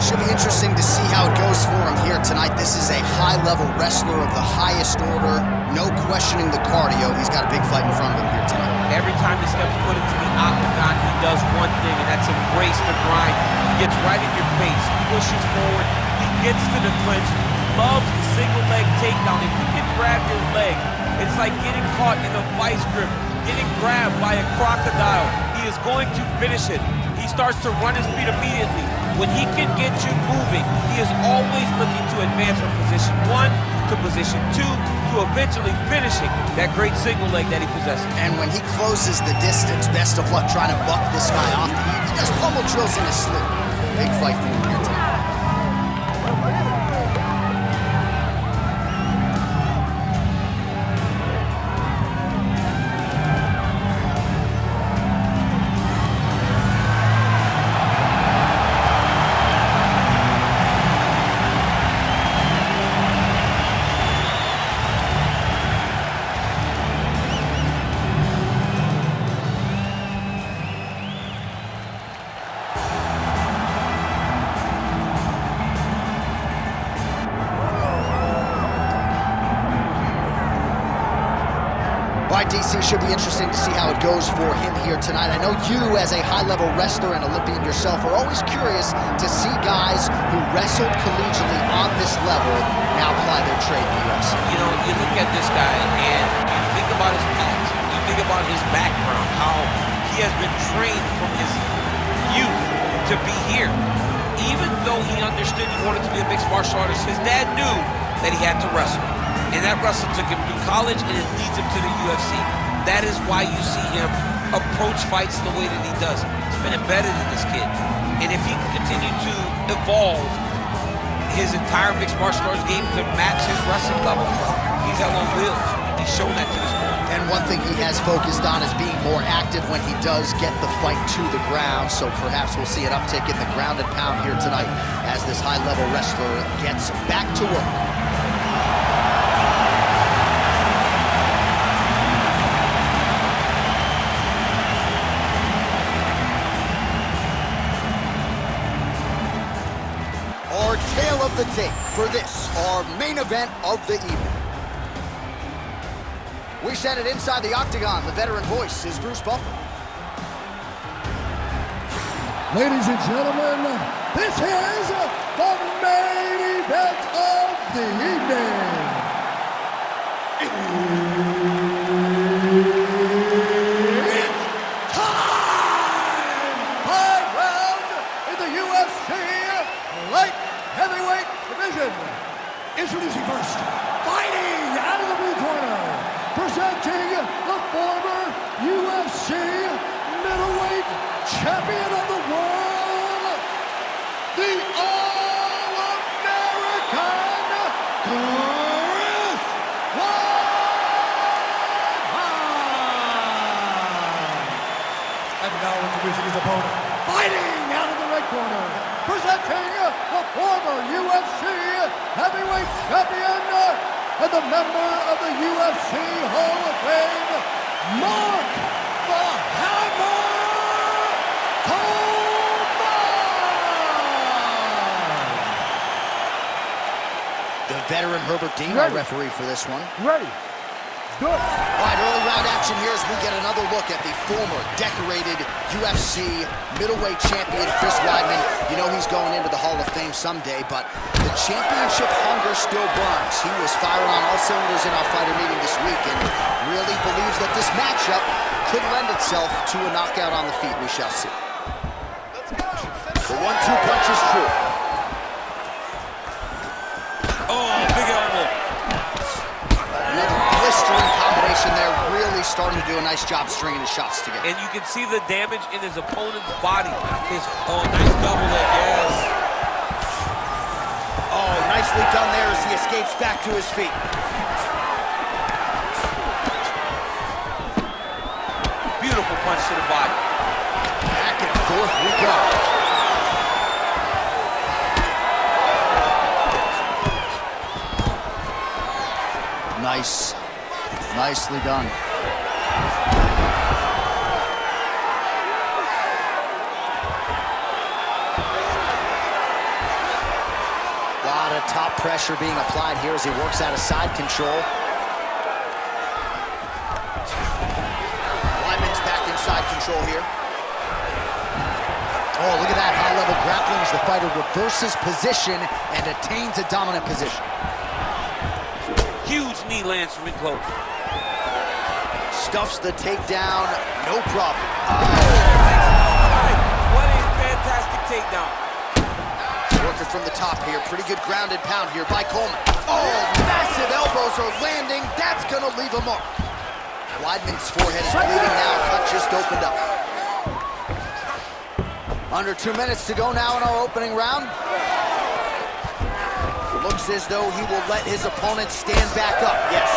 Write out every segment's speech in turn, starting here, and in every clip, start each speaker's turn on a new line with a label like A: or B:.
A: Should be interesting to see how it goes for him here tonight. This is a high-level wrestler of the highest order. No questioning the cardio. He's got a big fight in front of him here tonight.
B: Every time he steps foot into the octagon, he does one thing, and that's embrace the grind. He gets right in your face, pushes forward, he gets to the clinch, loves the single leg takedown. If he can grab your leg, it's like getting caught in a vice grip, getting grabbed by a crocodile. He is going to finish it. He starts to run his feet immediately. When he can get you moving, he is always looking to advance from position 1 to position 2 to eventually finishing that great single leg that he possesses.
A: And when he closes the distance, best of luck trying to buck this guy off. He does pummel drills in his sleep. Big fight for him here tonight. DC, should be interesting to see how it goes for him here tonight. I know you, as a high-level wrestler and Olympian yourself, are always curious to see guys who wrestled collegiately on this level now apply their trade in the UFC.
B: You know, you look at this guy and you think about his past, you think about his background, how he has been trained from his youth to be here. Even though he understood he wanted to be a mixed martial artist, his dad knew that he had to wrestle. And that wrestle took him through college, and it leads him to the UFC. That is why you see him approach fights the way that he does. It's been embedded in this kid. And if he can continue to evolve his entire mixed martial arts game to match his wrestling level, he's hell on wheels. He's shown that to this point.
A: And one thing he has focused on is being more active when he does get the fight to the ground. So perhaps we'll see an uptick in the ground and pound here tonight as this high-level wrestler gets back to work. Tale of the tape for this, our main event of the evening. We send it inside the octagon. The veteran voice is Bruce Buffer.
C: Ladies and gentlemen, this is the main event of the evening. It's time! 5 round in the UFC light heavyweight division. Introducing first, fighting out of the blue corner, presenting the former UFC middleweight champion of the world, the All-American Chris Weidman. And now introducing his opponent, fighting out of the red corner, presenting the former UFC heavyweight champion and the member of the UFC Hall of Fame, Mark the Hammer Coleman!
A: The veteran Herbert Dean, our referee for this one.
C: Ready. Good.
A: All right, early round action here as we get another look at the former decorated UFC middleweight champion, Chris Weidman. You know he's going into the Hall of Fame someday, but the championship hunger still burns. He was firing on all cylinders in our fighter meeting this week and really believes that this matchup could lend itself to a knockout on the feet. We shall see. The 1-2 punch is true.
B: Oh, big elbow.
A: Another blistering combination there, really starting to do a nice job stringing his shots together.
B: And you can see the damage in his opponent's body. Nice double leg, yes.
A: Oh, nicely done there as he escapes back to his feet.
B: Beautiful punch to the body.
A: Back and forth we go. Nice. Nicely done. of top pressure being applied here as he works out of side control. Weidman's back in side control here. Oh, look at that high-level grappling as the fighter reverses position and attains a dominant position.
B: Huge knee lands from in close.
A: Stuffs the takedown, no problem.
B: Oh, what a fantastic takedown.
A: Working from the top here. Pretty good grounded pound here by Coleman. Oh, massive elbows are landing. That's going to leave a mark. Weidman's forehead is bleeding now. Cut just opened up. Under 2 minutes to go now in our opening round. Looks as though he will let his opponent stand back up. Yes.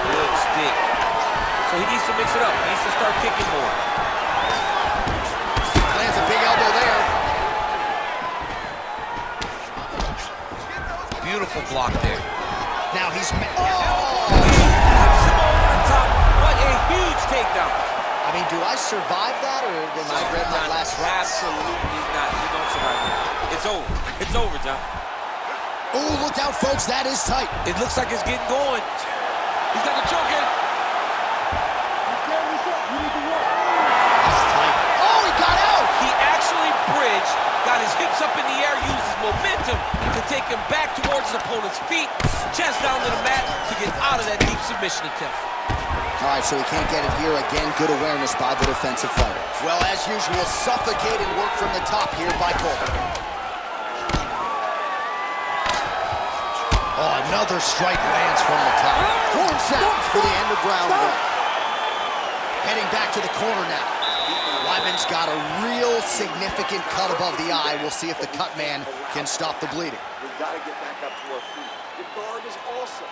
B: Good stick. So he needs to mix it up. He needs to start kicking more.
A: Lands a big elbow there.
B: Beautiful block there.
A: Now he's...
B: He puts him over the top. What a huge takedown.
A: I mean, do I survive that, or did I read my last round?
B: Absolutely not. You don't survive that. It's over. It's over, John.
A: Oh, look out, folks. That is tight.
B: It looks like it's getting going. He's got the choke in.
A: That's tight. Oh, he got out.
B: He actually bridged, got his hips up in the air, used his momentum to take him back towards his opponent's feet, chest down to the mat to get out of that deep submission attempt.
A: All right, so he can't get it here. Again, good awareness by the defensive fighter. Well, as usual, suffocating work from the top here by Coleman. Oh, another strike lands from the top. Horn sounds for the end of round one. Heading back to the corner now. Weidman's got a real significant cut above the eye. We'll see if the cut man can stop the bleeding.
D: We've got to get back up to our feet. The guard is awesome.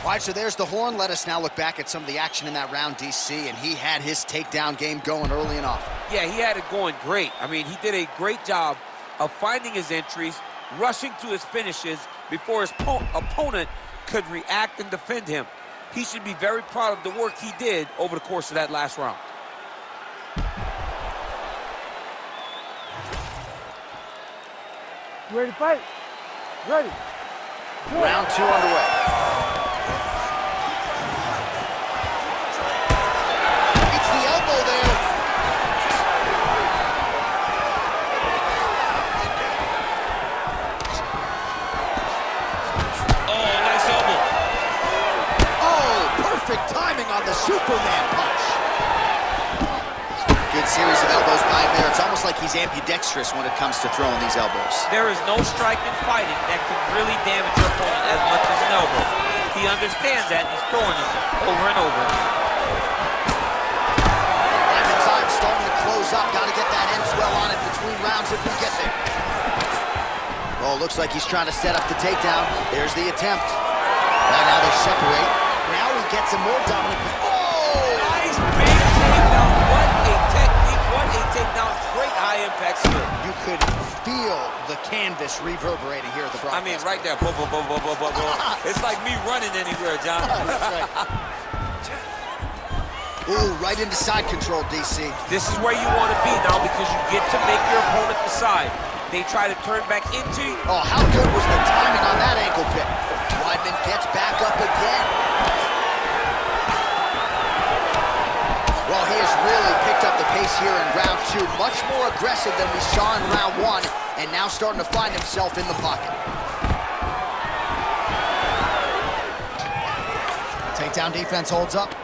A: All right, so there's the horn. Let us now look back at some of the action in that round, DC, and he had his takedown game going early and often.
B: Yeah, he had it going great. I mean, he did a great job of finding his entries, rushing to his finishes before his opponent could react and defend him. He should be very proud of the work he did over the course of that last round.
C: You ready to fight? Ready.
A: Round two underway. It's the elbow there.
B: Oh, nice elbow.
A: Oh, perfect timing on the Superman punch. Good series of elbows by him there. It's almost like he's ambidextrous when it comes to throwing these elbows.
B: There is no strike in fighting that can really damage your opponent as much as an elbow. He understands that, and he's throwing it over and over.
A: Weidman's eye starting to close up. Got to get that end swell on it between rounds if we get there. Oh, looks like he's trying to set up the takedown. There's the attempt. Right now they separate. Now he gets a more dominant. Oh!
B: Nice big takedown. What a technique. What a takedown. Great high-impact skill.
A: You could feel the canvas reverberating here at the broadcast.
B: I mean, right there. Boom, boom, boom, boom, boom, boom, boom. It's like me running anywhere, John.
A: That's right. Ooh, right into side control, DC.
B: This is where you want to be now because you get to make your opponent decide. They try to turn back into you.
A: Oh, how good was the timing on that ankle pick? Weidman gets back up again. Well, he has really picked up the pace here in round two. Much more aggressive than we saw in round one, and now starting to find himself in the pocket. Takedown defense holds up.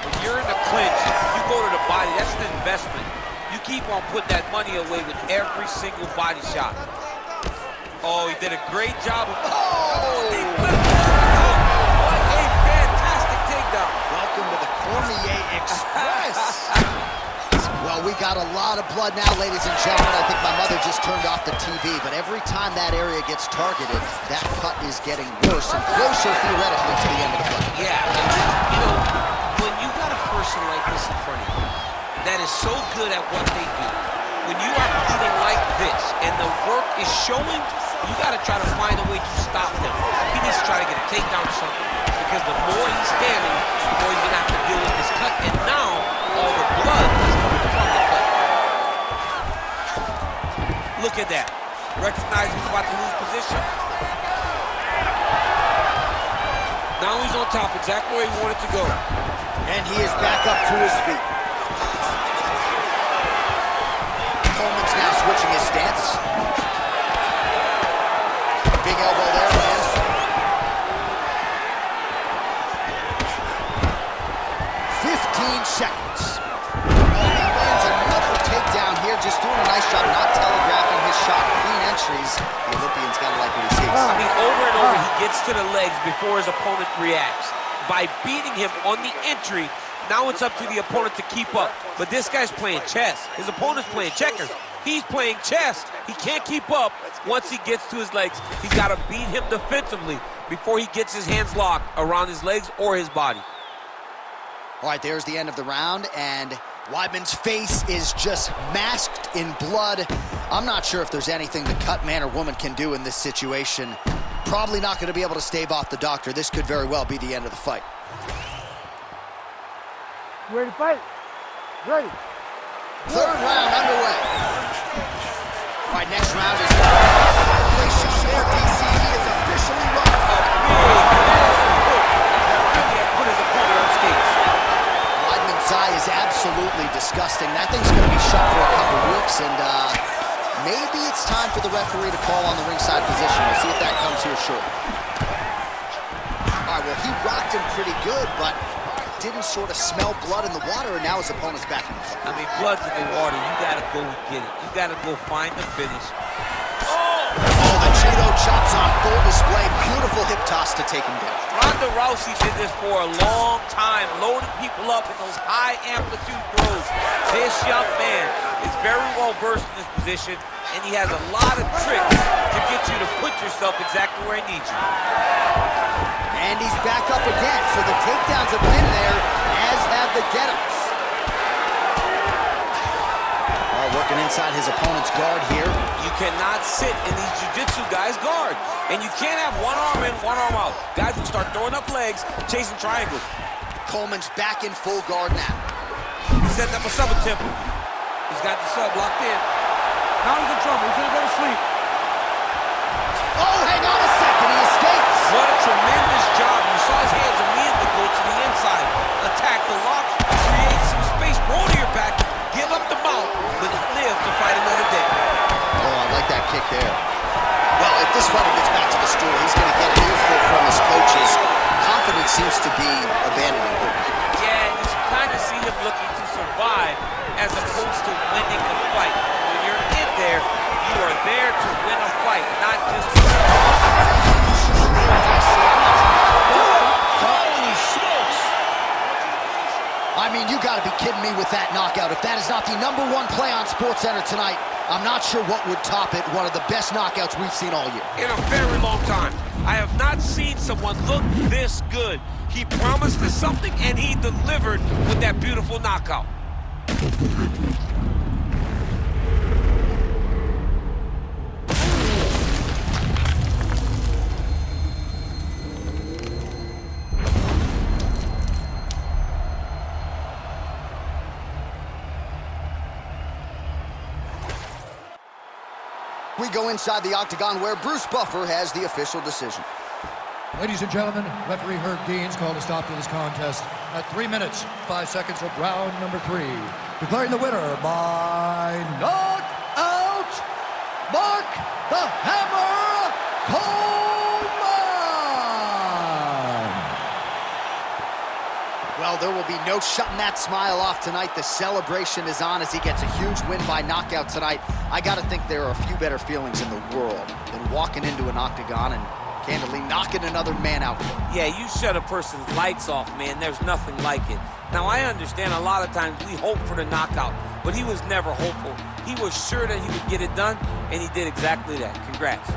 B: When you're in the clinch, you go to the body. That's an investment. You keep on putting that money away with every single body shot. Oh, he did a great job of...
A: Oh!
B: He flipped it. What a fantastic takedown.
A: Welcome to the Cormier Express. Well, we got a lot of blood now, ladies and gentlemen. I think my mother just turned off the TV, but every time that area gets targeted, that cut is getting worse and closer, theoretically, to the end of the fight.
B: Yeah, and you know, when you got a person like this in front of you that is so good at what they do, when you are bleeding like this and the work is showing, you got to try to find a way to stop him. He needs to try to get a takedown or something, because the more he's standing, the more he's going to have to deal with this cut, and now all the blood is coming from the cut. Look at that. Recognize he's about to lose position. Now he's on top, exactly where he wanted to go.
A: And he is back up to his feet. Coleman's now switching his stance. Big elbow there, man. 15 seconds. Oh, he lands another takedown here, just doing a nice job not telegraphing his shot. Clean entries. The Olympian's got to like what he sees.
B: I mean, over and over, he gets to the legs before his opponent reacts. By beating him on the entry, now it's up to the opponent to keep up. But this guy's playing chess. His opponent's playing checkers. He's playing chess. He can't keep up once he gets to his legs. He's got to beat him defensively before he gets his hands locked around his legs or his body.
A: All right, there's the end of the round, and Weidman's face is just masked in blood. I'm not sure if there's anything the cut man or woman can do in this situation. Probably not going to be able to stave off the doctor. This could very well be the end of the fight.
C: Ready to fight? Ready.
A: Third round underway. All right, next round is... Great shot there, DC. He is officially run.
B: Put his opponent on skates.
A: Weidman's eye is absolutely disgusting. That thing's going to be shut for a couple weeks, and maybe it's time for the referee to call on the ringside position. We'll see if that comes here shortly. All right, well, he rocked him pretty good, but didn't sort of smell blood in the water, and now his opponent's back in the fight.
B: I mean, blood's in the water. You got to go and get it. You got to go find the finish.
A: Oh, the judo chops on full display. Beautiful hip toss to take him down.
B: Ronda Rousey did this for a long time, loading people up in those high amplitude throws. This young man is very well versed in this position, and he has a lot of tricks to get you to put yourself exactly where he needs you.
A: And he's back up again, so the takedowns have been there, as have the get-ups. Working inside his opponent's guard here.
B: You cannot sit in these jiu-jitsu guys' guard. And you can't have one arm in, one arm out. Guys will start throwing up legs, chasing triangles.
A: Coleman's back in full guard now.
B: He's setting up a sub attempt. He's got the sub locked in.
C: Now he's in trouble. He's gonna go to sleep.
A: Oh, hang on a second. He escapes.
B: What a tremendous job. You saw his hands immediately go to the inside. Attack the lock, create some space, roll to your back, give up the mount, but live to fight another day.
A: Oh, I like that kick there. Well, if this fighter gets back to the stool, he's going to get an earful from his coaches. Confidence seems to be abandoning him.
B: Yeah, and you kind of see him looking to survive as opposed to winning the fight. When you're in there, you are there to win a fight, not just to
A: Holy smokes! I mean, you got to be kidding me with that knockout. If that is not the #1 play on SportsCenter tonight, I'm not sure what would top it. One of the best knockouts we've seen all year.
B: in a very long time. I have not seen someone look this good. He promised us something, and he delivered with that beautiful knockout.
A: We go inside the octagon where Bruce Buffer has the official decision.
C: Ladies and gentlemen, referee Herb Dean's called a stop to this contest at 3 minutes, 5 seconds of round number 3. Declaring the winner by knockout, Mark the Hammer Coleman!
A: Well, there will be no shutting that smile off tonight. The celebration is on as he gets a huge win by knockout tonight. I got to think there are a few better feelings in the world than walking into an octagon and candidly knocking another man out.
B: Yeah, you shut a person's lights off, man. There's nothing like it. Now, I understand a lot of times we hope for the knockout, but he was never hopeful. He was sure that he would get it done, and he did exactly that. Congrats.